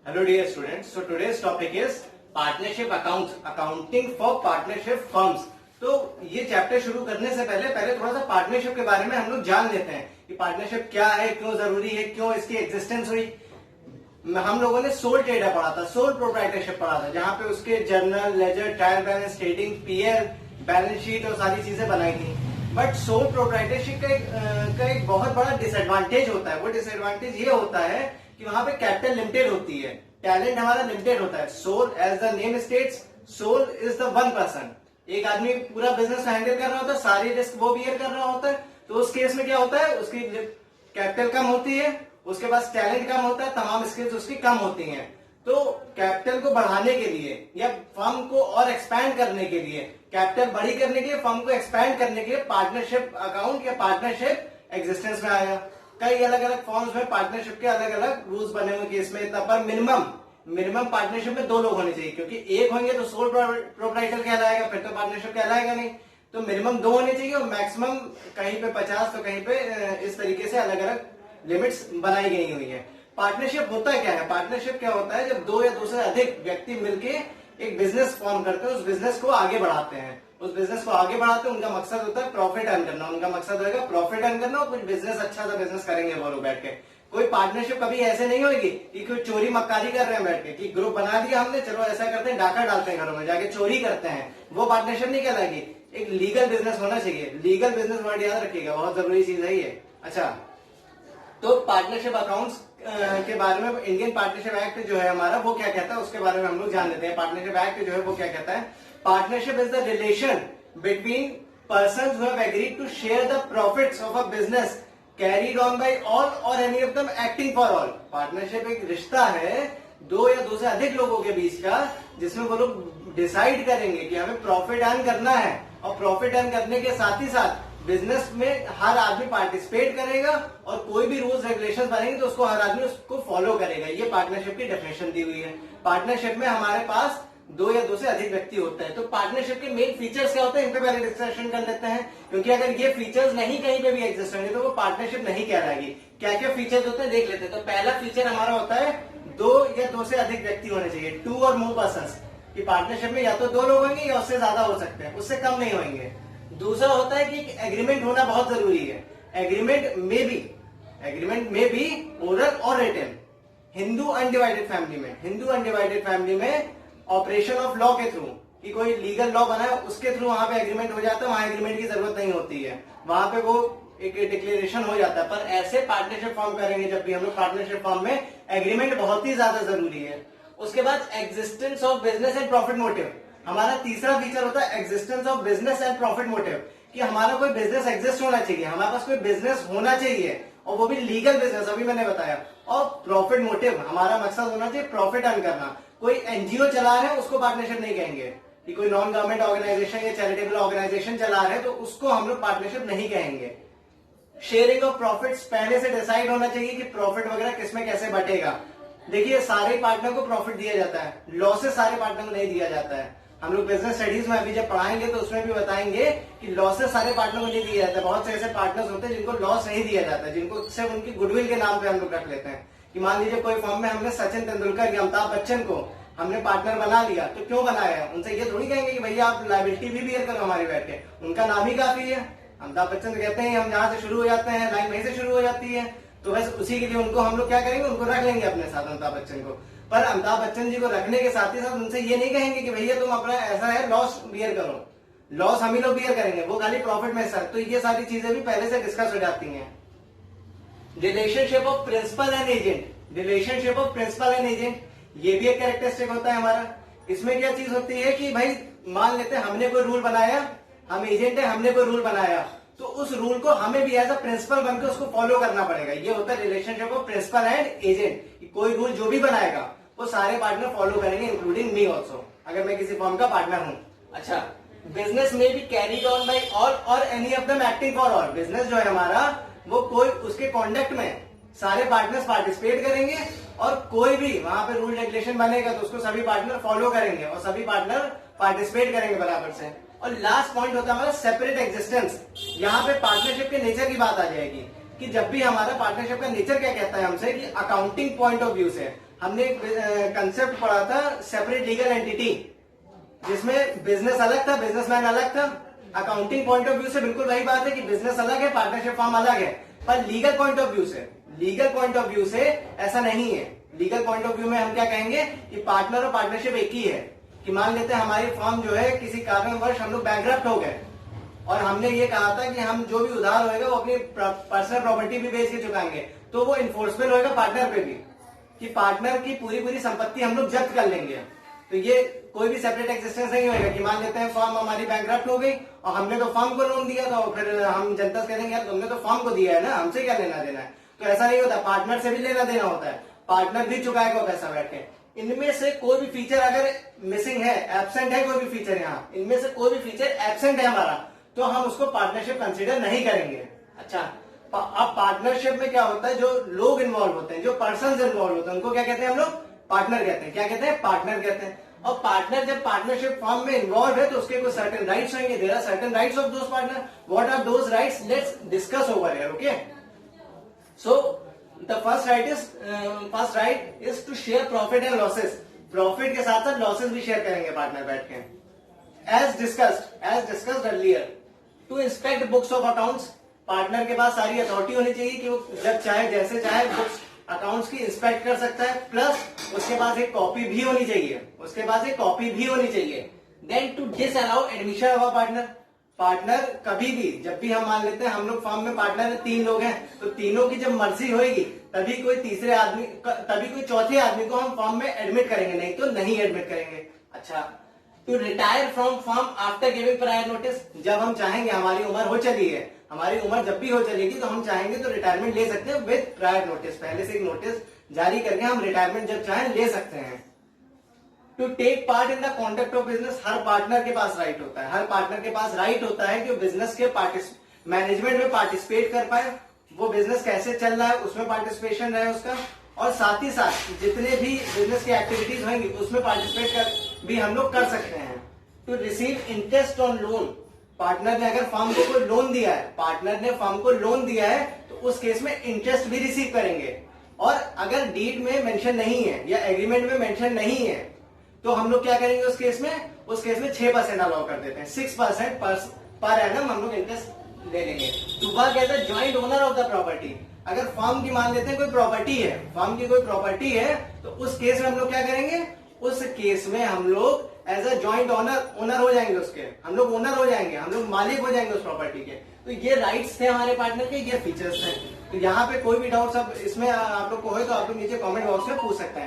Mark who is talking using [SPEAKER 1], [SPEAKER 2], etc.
[SPEAKER 1] Hello dear students. So today's topic is partnership accounts, accounting for partnership firms. तो ये chapter शुरू करने से पहले थोड़ा सा पार्टनरशिप के बारे में हम लोग जान लेते हैं कि पार्टनरशिप क्या है, क्यों जरूरी है, क्यों इसकी एग्जिस्टेंस हुई। हम लोगों ने सोल ट्रेडर पढ़ा था, सोल प्रोप्राइटरशिप पढ़ा था, जहां पे उसके journal, ledger, trial balance, trading, PL, balance sheet और सारी चीजें बनाई थी। बट सोल प्रोप्राइटरशिप का एक बहुत बड़ा डिसएडवांटेज होता है। वो डिसएडवांटेज ये होता है कि वहां पे कैपिटल लिमिटेड होती है, टैलेंट हमारा लिमिटेड होता है। Sole, as the name states, sole is the one person. एक आदमी पूरा बिजनेस हैंडल कर रहा होता है, सारी रिस्क वो बियर कर रहा होता है। तो उस केस में क्या होता है, उसकी कैपिटल कम होती है, उसके पास टैलेंट कम होता है, तमाम स्किल्स उसकी कम होती हैं। तो कैपिटल को बढ़ाने के लिए या फर्म को और एक्सपैंड करने के लिए, कैपिटल बड़ी करने के लिए, फर्म को एक्सपैंड करने के लिए पार्टनरशिप अकाउंट या पार्टनरशिप एग्जिस्टेंस में आया। कई अलग अलग फॉर्म्स में पार्टनरशिप के अलग अलग रूल्स बने हुए केस में। पर मिनिमम पार्टनरशिप में 2 लोग होने चाहिए, क्योंकि एक होंगे तो सोल प्रोप्राइटर कहलाएगा, फिर तो पार्टनरशिप कहलाएगा नहीं। तो मिनिमम 2 होने चाहिए और मैक्सिमम कहीं पे 50 तो कहीं पे इस तरीके से अलग अलग लिमिट्स बनाई गई हुई है। पार्टनरशिप होता क्या है? पार्टनरशिप क्या होता है? जब 2 या 2 से अधिक व्यक्ति मिलके एक बिजनेस फॉर्म करते हैं, उस बिजनेस को आगे बढ़ाते हैं। उस बिजनेस को आगे बढ़ाते हैं, उनका मकसद होता है प्रॉफिट अर्न करना। उनका मकसद होगा प्रॉफिट अर्न करना और कुछ बिजनेस, अच्छा सा बिजनेस करेंगे वो लोग बैठ के। कोई पार्टनरशिप कभी ऐसे नहीं होगी कि कोई चोरी मक्कारी कर रहे हैं बैठ के, कि ग्रुप बना दिया हमने, चलो ऐसा करते हैं, डाका डालते हैं घरों में, जाके चोरी करते हैं। वो पार्टनरशिप नहीं कहलाएगी। एक लीगल बिजनेस होना चाहिए। लीगल बिजनेस वर्ड याद रखिएगा, बहुत जरूरी चीज है ये। अच्छा, तो पार्टनरशिप अकाउंट्स के बारे में इंडियन पार्टनरशिप एक्ट जो है हमारा, वो क्या कहता है उसके बारे में हम लोग जान लेते हैं। पार्टनरशिप एक्ट जो है वो क्या कहता है? Partnership is the relation between persons who have agreed to share the profits of a business carried on by all or any of them acting for all. Partnership एक रिश्ता है 2 या 2 से अधिक लोगों के बीच का, जिसमें वो लोग डिसाइड करेंगे कि हमें प्रॉफिट अर्न करना है, और प्रॉफिट अर्न करने के साथ ही साथ बिजनेस में हर आदमी पार्टिसिपेट करेगा, और कोई भी रूल्स रेगुलेशंस बनेंगे तो उसको हर आदमी उसको फॉलो करेगा। ये पार्टनरशिप की डेफिनेशन दी हुई है। पार्टनरशिप में हमारे पास 2 या 2 से अधिक व्यक्ति होते हैं। तो पार्टनरशिप के मेन फीचर्स क्या होते हैं, इन पे पहले डिस्कशन कर लेते हैं, क्योंकि अगर ये फीचर्स नहीं कहीं पे भी एग्जिस्ट होंगे तो वो पार्टनरशिप नहीं कहलाएगी। क्या क्या फीचर्स होते हैं देख लेते हैं। तो पहला फीचर हमारा होता है 2 या 2 से अधिक व्यक्ति होने चाहिए, 2 और मोर पर्सन्स। की पार्टनरशिप में या तो 2 लोग होंगे या उससे ज्यादा हो सकते हैं, उससे कम नहीं होंगे। दूसरा होता है कि एग्रीमेंट होना बहुत जरूरी है। एग्रीमेंट में भी ओरल और रिटन। हिंदू अनडिवाइडेड फैमिली में ऑपरेशन ऑफ लॉ के थ्रू, कि कोई लीगल लॉ बना है उसके थ्रू वहां पे एग्रीमेंट हो जाता है। वहां एग्रीमेंट की जरूरत नहीं होती है, वहां पे वो एक डिक्लेरेशन हो जाता है। पर ऐसे पार्टनरशिप फॉर्म करेंगे जब भी हम लोग, पार्टनरशिप फॉर्म में एग्रीमेंट बहुत ही ज्यादा जरूरी है। उसके बाद existence of business and profit motive. हमारा तीसरा फीचर होता है existence of business and profit motive, कि हमारा कोई बिजनेस एग्जिस्ट होना चाहिए, हमारे पास कोई बिजनेस होना चाहिए, और वो भी लीगल बिजनेस, अभी मैंने बताया। और प्रॉफिट मोटिव, हमारा मकसद होना चाहिए प्रॉफिट अर्न करना। कोई एनजीओ चला रहे हैं उसको पार्टनरशिप नहीं कहेंगे, कि कोई नॉन गवर्नमेंट ऑर्गेनाइजेशन या चैरिटेबल ऑर्गेनाइजेशन चला रहे हैं तो उसको हम लोग पार्टनरशिप नहीं कहेंगे। शेयरिंग ऑफ प्रॉफिट्स, पहले से डिसाइड होना चाहिए कि प्रॉफिट वगैरह किसमें कैसे बटेगा। देखिए, सारे पार्टनर को प्रॉफिट दिया जाता है, लॉसेस सारे पार्टनर को नहीं दिया जाता है। हम लोग बिजनेस स्टडीज में अभी जब पढ़ाएंगे तो उसमें भी बताएंगे कि लॉसेस सारे पार्टनर को नहीं दिया जाता है। बहुत से ऐसे पार्टनर्स होते हैं जिनको लॉस नहीं दिया जाता है, जिनको सिर्फ उनकी गुडविल के नाम पे हम लोग रख लेते हैं। कि मान लीजिए कोई फर्म में हमने सचिन तेंदुलकर या अमिताभ बच्चन को हमने पार्टनर बना लिया, तो क्यों बनाया? उनसे ये थोड़ी कहेंगे कि भैया आप लायबिलिटी भी बियर करो हमारे बैठ के, उनका नाम ही काफी है। अमिताभ बच्चन तो कहते हैं हम जहां से शुरू हो जाते हैं, लाइन वहीं से शुरू हो जाती है, तो बस उसी के लिए उनको हम लोग क्या करेंगे, उनको रख लेंगे अपने साथ, अमिताभ बच्चन को। पर अमिताभ बच्चन जी को रखने के साथ ही साथ उनसे ये नहीं कहेंगे कि भैया तुम अपना ऐसा है लॉस बियर करो, लॉस हम ही लोग बियर करेंगे, वो खाली प्रॉफिट में सर। तो ये सारी चीजें भी पहले से डिस्कस हो जाती हैं। Relationship of principal and agent, ये भी एक कैरेक्टरिस्टिक होता है हमारा। इसमें क्या चीज होती है कि भाई मान लेते हैं हमने कोई रूल बनाया, हम एजेंट है, हमने कोई रूल बनाया, तो उस रूल को हमें भी एज अ प्रिंसिपल बनकर उसको फॉलो करना पड़ेगा। ये होता है relationship of principal and agent. कोई रूल जो भी बनाएगा वो सारे पार्टनर फॉलो करेंगे, इंक्लूडिंग मी ऑल्सो, अगर मैं किसी फर्म का पार्टनर हूं। अच्छा, बिजनेस में भी carried on by all or any of them acting for all. Business जो है हमारा, वो कोई उसके कॉन्डक्ट में सारे पार्टनर्स पार्टिसिपेट करेंगे, और कोई भी वहां पे रूल रेगुलेशन बनेगा तो उसको सभी पार्टनर फॉलो करेंगे और सभी पार्टनर पार्टिसिपेट करेंगे बराबर से। और लास्ट पॉइंट होता है हमारा सेपरेट एग्जिस्टेंस। यहाँ पे पार्टनरशिप के नेचर की बात आ जाएगी कि जब भी हमारा पार्टनरशिप का नेचर क्या कहता है हमसे कि अकाउंटिंग पॉइंट ऑफ व्यू से हमने एक कंसेप्ट पढ़ा था सेपरेट लीगल एंटिटी, जिसमें बिजनेस अलग था, बिजनेसमैन अलग था। अकाउंटिंग पॉइंट ऑफ व्यू से बिल्कुल वही बात है कि बिजनेस अलग है, पार्टनरशिप फॉर्म अलग है, पर लीगल पॉइंट ऑफ व्यू से ऐसा नहीं है। लीगल पॉइंट ऑफ व्यू में हम क्या कहेंगे कि पार्टनर और पार्टनरशिप एक ही है। कि मान लेते हैं हमारी फर्म जो है किसी कारणवश हम लोग बैंकरप्ट हो गए और हमने ये कहा था कि हम जो भी उधार होएगा वो अपनी पर्सनल प्रॉपर्टी भी बेच के चुकाएंगे, तो वो इन्फोर्समेंट होएगा पार्टनर पे भी कि पार्टनर की पूरी संपत्ति हम लोग जब्त कर लेंगे। तो ये कोई भी सेपरेट एक्जिस्टेंस नहीं होगा कि मान लेते हैं फर्म हमारी बैंकरप्ट हो गई और हमने तो फर्म को लोन दिया था और फिर हम जनता से कहेंगे यार तुमने तो फर्म को दिया है ना, हमसे क्या लेना देना है। तो ऐसा नहीं होता, पार्टनर से भी लेना देना होता है, पार्टनर भी चुकाएगा पैसा बैठ के। इनमें से कोई भी फीचर अगर मिसिंग है, एब्सेंट है कोई भी फीचर, यहाँ इनमें से कोई भी फीचर एब्सेंट है हमारा, तो हम उसको पार्टनरशिप कंसीडर नहीं करेंगे। अच्छा, अब पार्टनरशिप में क्या होता है, जो लोग इन्वॉल्व होते हैं, जो पर्सन्स इन्वॉल्व होते हैं, उनको क्या कहते हैं हम लोग, पार्टनर कहते हैं। क्या कहते हैं, पार्टनर कहते हैं। और पार्टनर जब पार्टनरशिप फॉर्म में इन्वॉल्व है तो उसके कुछ सर्टेन राइट्स होंगे। There are certain rights of those partner. What are those rights, let's discuss over here. Okay, so the first right is to share profit and losses. Profit के साथ साथ losses भी share करेंगे partner बैठ के। As discussed earlier, to inspect books of accounts. Partner के पास सारी अथॉरिटी होनी चाहिए कि वो जब चाहे जैसे चाहे बुक्स अकाउंट्स की इंस्पेक्ट कर सकता है, प्लस उसके पास एक कॉपी भी होनी चाहिए। Then to disallow admission of a partner कभी भी, जब भी हम मान लेते हैं हम लोग फर्म में पार्टनर 3 लोग हैं, तो तीनों की जब मर्जी होगी तभी कोई चौथे आदमी को हम फर्म में एडमिट करेंगे, नहीं तो नहीं एडमिट करेंगे। अच्छा, to retire from firm after giving prior notice. जब हम चाहेंगे, हमारी उम्र हो चली है, हमारी उम्र जब भी हो चलेगी तो हम चाहेंगे तो रिटायरमेंट ले सकते हैं विद प्रायर नोटिस। पहले से एक नोटिस जारी करके हम रिटायरमेंट जब चाहें ले सकते हैं। To take part in the conduct of business. हर पार्टनर के पास राइट होता है कि बिजनेस के मैनेजमेंट में पार्टिसिपेट कर पाए, वो बिजनेस कैसे चल रहा है उसमें पार्टिसिपेशन रहे उसका, और साथ ही साथ जितने भी बिजनेस की एक्टिविटीज होंगी उसमें पार्टिसिपेट भी हम लोग कर सकते हैं। To receive interest on loan. Partner ने अगर फर्म को कोई लोन दिया है, तो उस केस में इंटरेस्ट भी रिसीव करेंगे। और अगर डीड में मेंशन नहीं है या एग्रीमेंट में मेंशन नहीं है तो हम लोग क्या करेंगे उस केस में 6% अलाउ कर देते हैं। 6% पर एनम हम लोग इंटरेस्ट ले लेंगे। To work as a joint owner of the property. अगर फर्म की मान लेते हैं कोई प्रॉपर्टी है, तो उस केस में हम लोग क्या करेंगे, उस केस में हम लोग एज अ जॉइंट ओनर हो जाएंगे, हम लोग मालिक हो जाएंगे उस प्रॉपर्टी के। तो ये राइट्स थे हमारे पार्टनर के, ये फीचर्स थे। तो यहाँ पे कोई भी डाउट सब इसमें आप लोग को हो तो आप लोग नीचे कमेंट बॉक्स में पूछ सकते हैं।